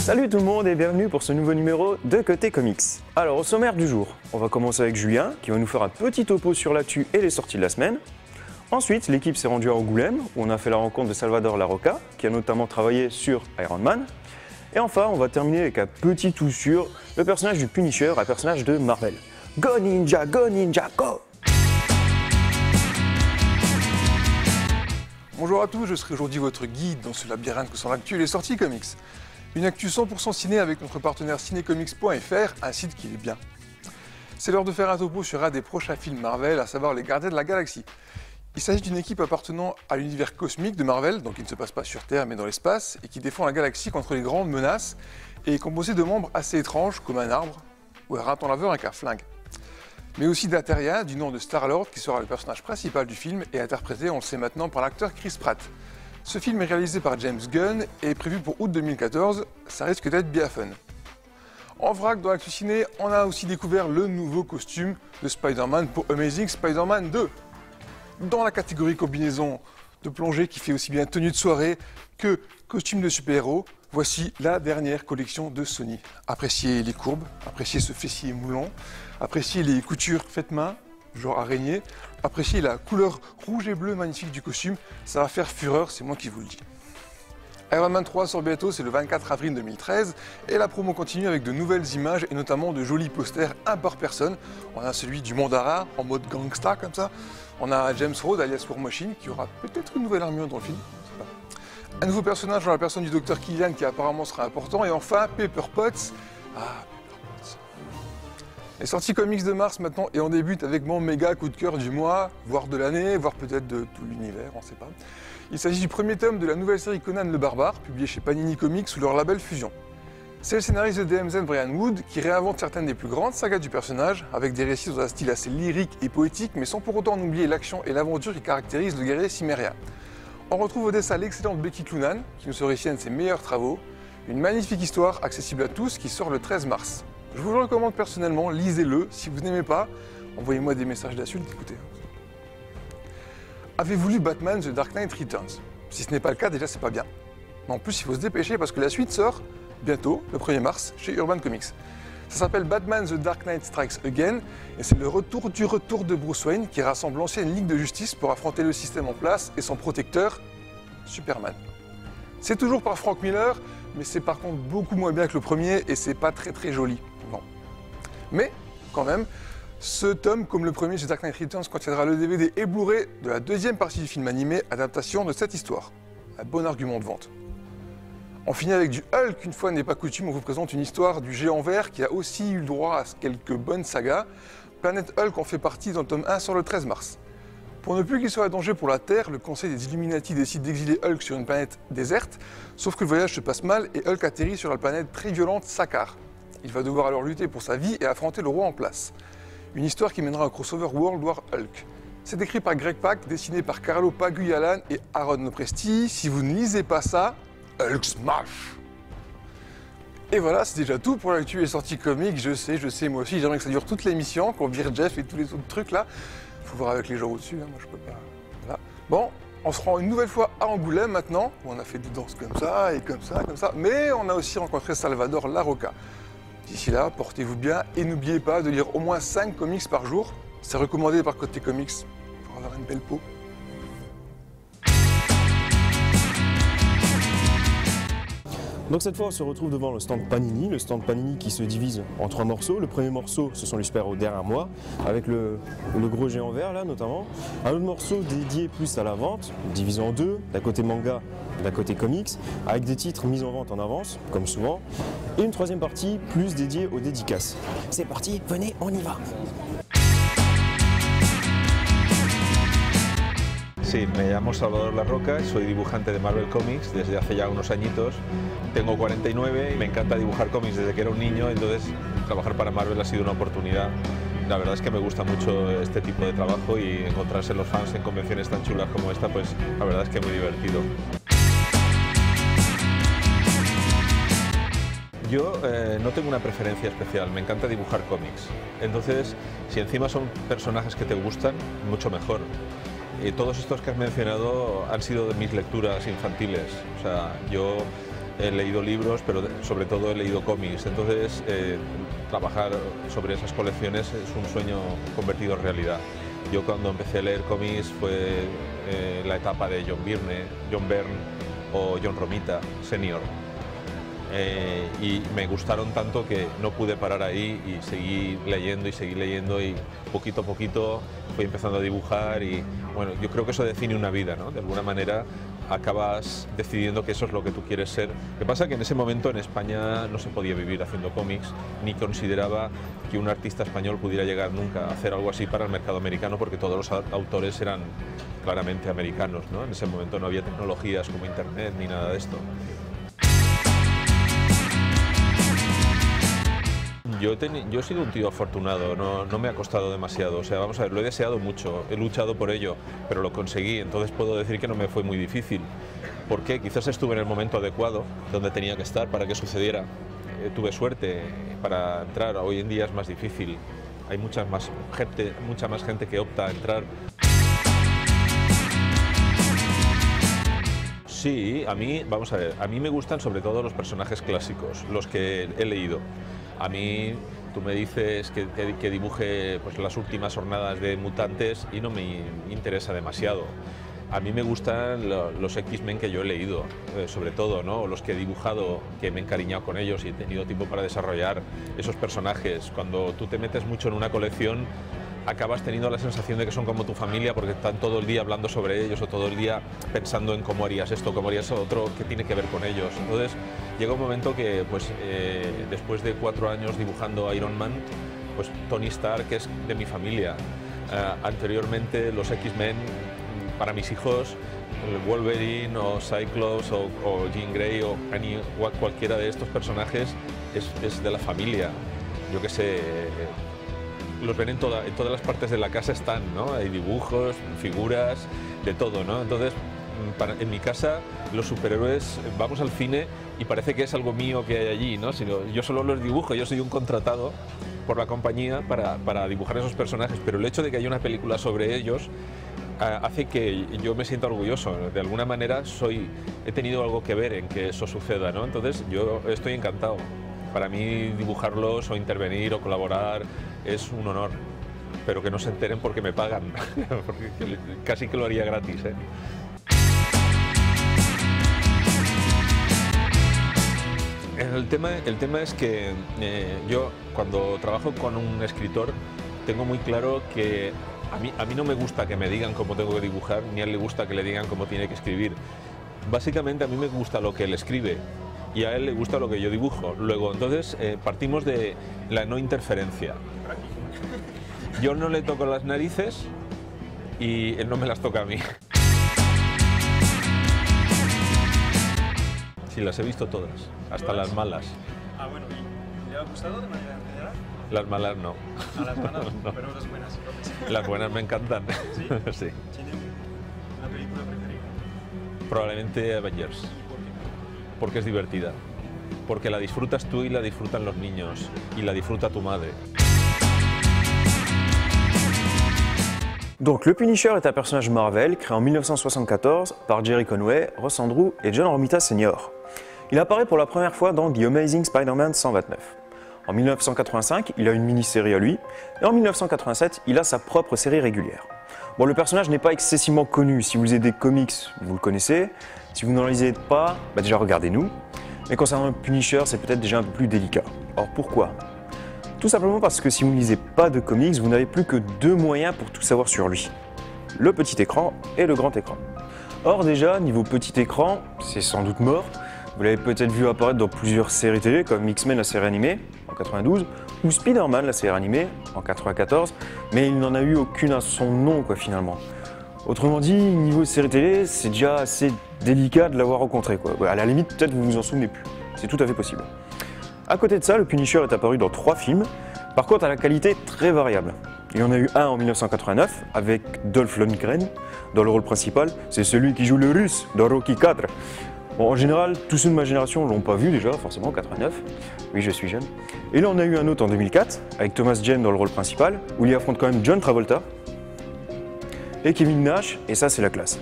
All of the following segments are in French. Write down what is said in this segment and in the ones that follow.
Salut tout le monde et bienvenue pour ce nouveau numéro de Côté Comics. Alors au sommaire du jour, on va commencer avec Julien qui va nous faire un petit topo sur l'actu et les sorties de la semaine. Ensuite, l'équipe s'est rendue à Angoulême où on a fait la rencontre de Salvador Larroca qui a notamment travaillé sur Iron Man. Et enfin, on va terminer avec un petit tout sur le personnage du Punisher, un personnage de Marvel. Go Ninja, go Ninja, go! Bonjour à tous, je serai aujourd'hui votre guide dans ce labyrinthe que sont l'actu et les sorties comics. Une actu 100% ciné avec notre partenaire cinécomics.fr, un site qui est bien. C'est l'heure de faire un topo sur un des prochains films Marvel, à savoir les Gardiens de la Galaxie. Il s'agit d'une équipe appartenant à l'univers cosmique de Marvel, donc qui ne se passe pas sur Terre mais dans l'espace, et qui défend la galaxie contre les grandes menaces, et est composée de membres assez étranges, comme un arbre, ou un raton laveur avec un flingue. Mais aussi d'un terrien du nom de Star-Lord, qui sera le personnage principal du film, et interprété, on le sait maintenant, par l'acteur Chris Pratt. Ce film est réalisé par James Gunn et est prévu pour août 2014, ça risque d'être bien fun. En vrac, dans l'actu ciné, on a aussi découvert le nouveau costume de Spider-Man pour Amazing Spider-Man 2. Dans la catégorie combinaison de plongée qui fait aussi bien tenue de soirée que costume de super-héros, voici la dernière collection de Sony. Appréciez les courbes, appréciez ce fessier moulant, appréciez les coutures faites main, genre araignée, appréciez la couleur rouge et bleu magnifique du costume, ça va faire fureur, c'est moi qui vous le dis. Iron Man 3 sort bientôt, c'est le 24 avril 2013, et la promo continue avec de nouvelles images et notamment de jolis posters un par personne. On a celui du Mandara en mode gangsta comme ça, on a James Rhodes alias War Machine qui aura peut-être une nouvelle armure dans le film. Un nouveau personnage dans la personne du Dr Killian qui apparemment sera important, et enfin Pepper Potts. Les sorties comics de mars maintenant, et on débute avec mon méga coup de cœur du mois, voire de l'année, voire peut-être de tout l'univers, on ne sait pas. Il s'agit du premier tome de la nouvelle série Conan le Barbare, publiée chez Panini Comics sous leur label Fusion. C'est le scénariste de DMZ Brian Wood qui réinvente certaines des plus grandes sagas du personnage, avec des récits dans un style assez lyrique et poétique, mais sans pour autant en oublier l'action et l'aventure qui caractérisent le guerrier cimérien. On retrouve au dessin l'excellente Becky Cloonan, qui nous serait fière de ses meilleurs travaux, une magnifique histoire accessible à tous qui sort le 13 mars. Je vous le recommande personnellement, lisez-le. Si vous n'aimez pas, envoyez-moi des messages d'insultes, écoutez. Avez-vous lu Batman The Dark Knight Returns? Si ce n'est pas le cas, déjà c'est pas bien. Mais en plus, il faut se dépêcher parce que la suite sort bientôt, le 1er mars, chez Urban Comics. Ça s'appelle Batman The Dark Knight Strikes Again, et c'est le retour du retour de Bruce Wayne qui rassemble l'ancienne Ligue de Justice pour affronter le système en place et son protecteur, Superman. C'est toujours par Frank Miller, mais c'est par contre beaucoup moins bien que le premier et c'est pas très joli. Bon. Mais, quand même, ce tome, comme le premier The Dark Knight Returns, contiendra le DVD et Blu-ray de la deuxième partie du film animé, adaptation de cette histoire. Un bon argument de vente. On finit avec du Hulk, une fois n'est pas coutume, on vous présente une histoire du géant vert qui a aussi eu le droit à quelques bonnes sagas. Planète Hulk en fait partie dans le tome 1 sur le 13 mars. Pour ne plus qu'il soit un danger pour la Terre, le Conseil des Illuminati décide d'exiler Hulk sur une planète déserte, sauf que le voyage se passe mal et Hulk atterrit sur la planète très violente Sakaar. Il va devoir alors lutter pour sa vie et affronter le roi en place. Une histoire qui mènera au crossover World War Hulk. C'est écrit par Greg Pak, dessiné par Carlo Paguyalan et Aaron Lopresti. Si vous ne lisez pas ça, Hulk smash! Et voilà, c'est déjà tout pour l'actu et les sorties comiques. Je sais, moi aussi, j'aimerais que ça dure toute l'émission, qu'on vire Jeff et tous les autres trucs là. Faut voir avec les gens au-dessus, hein, moi je peux pas. Voilà. Bon, on se rend une nouvelle fois à Angoulême maintenant, où on a fait des danses comme ça et comme ça, mais on a aussi rencontré Salvador Larroca. D'ici là, portez-vous bien et n'oubliez pas de lire au moins 5 comics par jour. C'est recommandé par Côté Comics pour avoir une belle peau. Donc cette fois on se retrouve devant le stand Panini qui se divise en 3 morceaux. Le premier morceau ce sont les super-héros derrière moi, avec le gros géant vert là notamment. Un autre morceau dédié plus à la vente, divisé en deux, d'un côté manga, d'un côté comics, avec des titres mis en vente en avance, comme souvent. Et une troisième partie plus dédiée aux dédicaces. C'est parti, venez, on y va! Sí, me llamo Salvador Larroca, soy dibujante de Marvel Comics desde hace ya unos añitos. Tengo 49 y me encanta dibujar cómics desde que era un niño, entonces trabajar para Marvel ha sido una oportunidad. La verdad es que me gusta mucho este tipo de trabajo y encontrarse los fans en convenciones tan chulas como esta, pues la verdad es que es muy divertido. Yo no tengo una preferencia especial, me encanta dibujar cómics. Entonces, si encima son personajes que te gustan, mucho mejor. Y todos estos que has mencionado han sido de mis lecturas infantiles. O sea, yo he leído libros, pero sobre todo he leído cómics. Entonces, trabajar sobre esas colecciones es un sueño convertido en realidad. Yo cuando empecé a leer cómics fue la etapa de John Byrne o John Romita, Senior. Y me gustaron tanto que no pude parar ahí y seguí leyendo y poquito a poquito fui empezando a dibujar y bueno, yo creo que eso define una vida, ¿no? De alguna manera acabas decidiendo que eso es lo que tú quieres ser. Lo que pasa es que en ese momento en España no se podía vivir haciendo cómics, ni consideraba que un artista español pudiera llegar nunca a hacer algo así para el mercado americano, porque todos los autores eran claramente americanos, ¿no? En ese momento no había tecnologías como internet ni nada de esto. Yo he sido un tío afortunado, no me ha costado demasiado, o sea, vamos a ver, lo he deseado mucho, he luchado por ello, pero lo conseguí, entonces puedo decir que no me fue muy difícil. ¿Por qué? Quizás estuve en el momento adecuado, donde tenía que estar para que sucediera. Tuve suerte para entrar, hoy en día es más difícil, hay mucha más gente que opta a entrar. Sí, vamos a ver, a mí me gustan sobre todo los personajes clásicos, los que he leído. A mí, tú me dices que dibuje pues, las últimas jornadas de mutantes y no me interesa demasiado. A mí me gustan los X-Men que yo he leído, sobre todo, ¿no? Los que he dibujado, que me he encariñado con ellos y he tenido tiempo para desarrollar esos personajes. Cuando tú te metes mucho en una colección, acabas teniendo la sensación de que son como tu familia porque están todo el día hablando sobre ellos o todo el día pensando en cómo harías esto, cómo harías lo otro, qué tiene que ver con ellos. Entonces llega un momento que pues, después de 4 años dibujando Iron Man, pues Tony Stark es de mi familia. Anteriormente los X-Men, para mis hijos, Wolverine o Cyclops o Jean Grey o cualquiera de estos personajes es de la familia. Yo qué sé, los ven en todas las partes de la casa están, ¿no? Hay dibujos, figuras, de todo, ¿no? Entonces, en mi casa, los superhéroes, vamos al cine y parece que es algo mío que hay allí, ¿no? Yo solo los dibujo, yo soy un contratado por la compañía para dibujar esos personajes, pero el hecho de que haya una película sobre ellos hace que yo me sienta orgulloso. De alguna manera he tenido algo que ver en que eso suceda, ¿no? Entonces, yo estoy encantado. Para mí dibujarlos o intervenir o colaborar es un honor, pero que no se enteren porque me pagan, porque casi que lo haría gratis, ¿eh? El tema es que yo cuando trabajo con un escritor tengo muy claro que a mí no me gusta que me digan cómo tengo que dibujar, ni a él le gusta que le digan cómo tiene que escribir. Básicamente a mí me gusta lo que él escribe y a él le gusta lo que yo dibujo. Luego, entonces, partimos de la no interferencia. Yo no le toco las narices y él no me las toca a mí. Sí, las he visto todas, hasta las malas. Ah, bueno, ¿y le ha gustado de manera general? Las malas no. A las malas no. Pero las buenas, entonces. Las buenas me encantan. ¿Sí? Sí. ¿Tiene una película preferida? Probablemente Avengers. ¿Y por qué? Porque es divertida. Porque la disfrutas tú y la disfrutan los niños. Y la disfruta tu madre. Donc le Punisher est un personnage Marvel créé en 1974 par Jerry Conway, Ross Andru et John Romita Sr. Il apparaît pour la première fois dans The Amazing Spider-Man 129. En 1985, il a une mini-série à lui, et en 1987, il a sa propre série régulière. Bon, le personnage n'est pas excessivement connu. Si vous lisez des comics, vous le connaissez. Si vous n'en lisez pas, déjà regardez-nous. Mais concernant le Punisher, c'est peut-être déjà un peu plus délicat. Or pourquoi ? Tout simplement parce que si vous ne lisez pas de comics, vous n'avez plus que 2 moyens pour tout savoir sur lui. Le petit écran et le grand écran. Or déjà, niveau petit écran, c'est sans doute mort. Vous l'avez peut-être vu apparaître dans plusieurs séries télé comme X-Men, la série animée, en 92, ou Spider-Man, la série animée, en 94, mais il n'en a eu aucune à son nom, finalement. Autrement dit, niveau série télé, c'est déjà assez délicat de l'avoir rencontré, À la limite, peut-être vous vous en souvenez plus. C'est tout à fait possible. À côté de ça, le Punisher est apparu dans 3 films, par contre à la qualité très variable. Il y en a eu un en 1989 avec Dolph Lundgren dans le rôle principal, c'est celui qui joue le russe dans Rocky IV. Bon, en général, tous ceux de ma génération ne l'ont pas vu déjà, forcément, 89. Oui, je suis jeune. Et là, on a eu un autre en 2004, avec Thomas Jane dans le rôle principal, où il affronte quand même John Travolta et Kevin Nash, et ça, c'est la classe.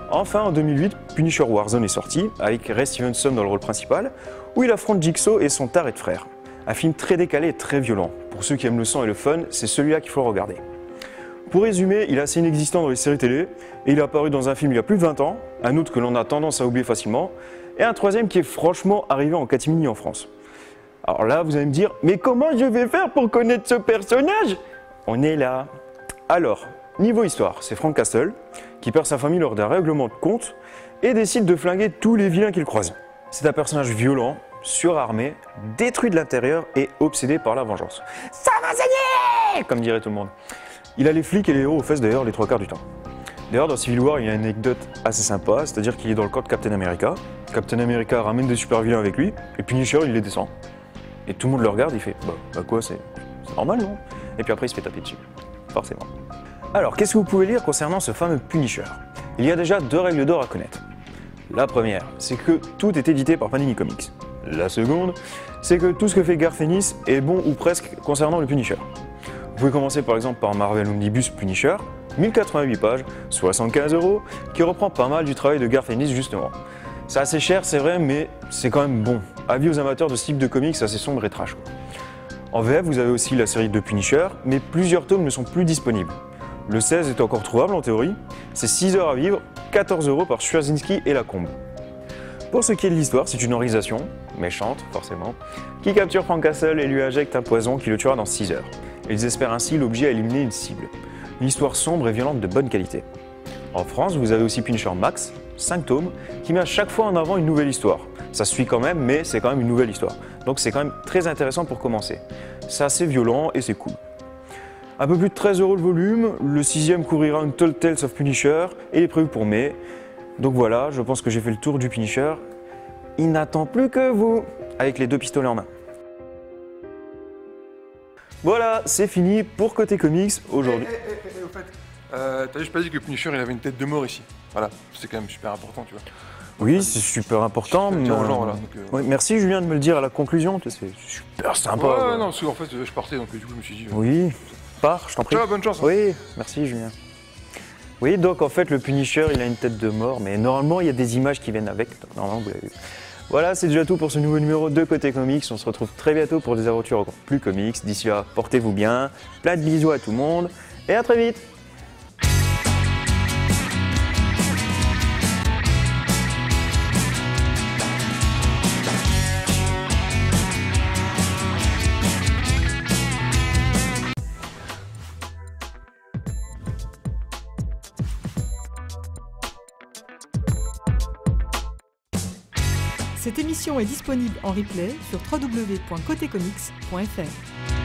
Enfin, en 2008, Punisher Warzone est sorti, avec Ray Stevenson dans le rôle principal, où il affronte Jigsaw et son taré de frère. Un film très décalé et très violent. Pour ceux qui aiment le sang et le fun, c'est celui-là qu'il faut regarder. Pour résumer, il est assez inexistant dans les séries télé, et il est apparu dans un film il y a plus de 20 ans, un autre que l'on a tendance à oublier facilement, et un troisième qui est franchement arrivé en catimini en France. Alors là, vous allez me dire, mais comment je vais faire pour connaître ce personnage? On est là. Alors, niveau histoire, c'est Frank Castle, qui perd sa famille lors d'un règlement de compte, et décide de flinguer tous les vilains qu'il croise. C'est un personnage violent, surarmé, détruit de l'intérieur et obsédé par la vengeance. Ça va saigner, comme dirait tout le monde. Il a les flics et les héros aux fesses d'ailleurs les 3 quarts du temps. D'ailleurs dans Civil War il y a une anecdote assez sympa, c'est-à-dire qu'il est dans le camp de Captain America. Captain America ramène des super vilains avec lui, et Punisher il les descend. Et tout le monde le regarde, il fait bah quoi, c'est normal non? Et puis après il se fait taper dessus, forcément. Alors qu'est-ce que vous pouvez lire concernant ce fameux Punisher? Il y a déjà 2 règles d'or à connaître. La première, c'est que tout est édité par Panini Comics. La seconde, c'est que tout ce que fait Garth Ennis est bon ou presque concernant le Punisher. Vous pouvez commencer par exemple par Marvel Omnibus Punisher, 1088 pages, 75 €, qui reprend pas mal du travail de Garth Ennis justement. C'est assez cher, c'est vrai, mais c'est quand même bon. Avis aux amateurs de ce type de comics assez sombre et trash. En VF, vous avez aussi la série de Punisher, mais plusieurs tomes ne sont plus disponibles. Le 16 est encore trouvable en théorie, c'est 6 heures à vivre, 14 € par Straczynski et Lacombe. Pour ce qui est de l'histoire, c'est une organisation, méchante forcément, qui capture Frank Castle et lui injecte un poison qui le tuera dans 6 heures. Ils espèrent ainsi l'objet à éliminer une cible. Une histoire sombre et violente de bonne qualité. En France, vous avez aussi Punisher Max, 5 tomes, qui met à chaque fois en avant une nouvelle histoire. Ça se suit quand même, mais c'est quand même une nouvelle histoire. Donc c'est quand même très intéressant pour commencer. C'est assez violent et c'est cool. Un peu plus de 13 € le volume, le 6e couvrira une Tall Tales of Punisher et il est prévu pour mai. Donc voilà, je pense que j'ai fait le tour du Punisher. Il n'attend plus que vous, avec les 2 pistolets en main. Voilà, c'est fini pour Côté Comics aujourd'hui. Au fait, t'as juste pas dit que Punisher il avait une tête de mort ici. Voilà, c'est quand même super important, tu vois. Oui, c'est super important. Je Mais tiens aux gens, voilà. Donc, oui, merci Julien de me le dire à la conclusion, c'est super sympa. ouais, non, parce qu'en fait, je partais, donc du coup, je me suis dit. Oui, pars, je t'en prie. Ciao, bonne chance. Oui, merci Julien. Oui, donc en fait, le Punisher, il a une tête de mort, mais normalement, il y a des images qui viennent avec. Donc, normalement, vous l'avez vu. Voilà, c'est déjà tout pour ce nouveau numéro de Côté Comics. On se retrouve très bientôt pour des aventures encore plus comics. D'ici là, portez-vous bien. Plein de bisous à tout le monde et à très vite. Cette émission est disponible en replay sur www.cotecomics.fr.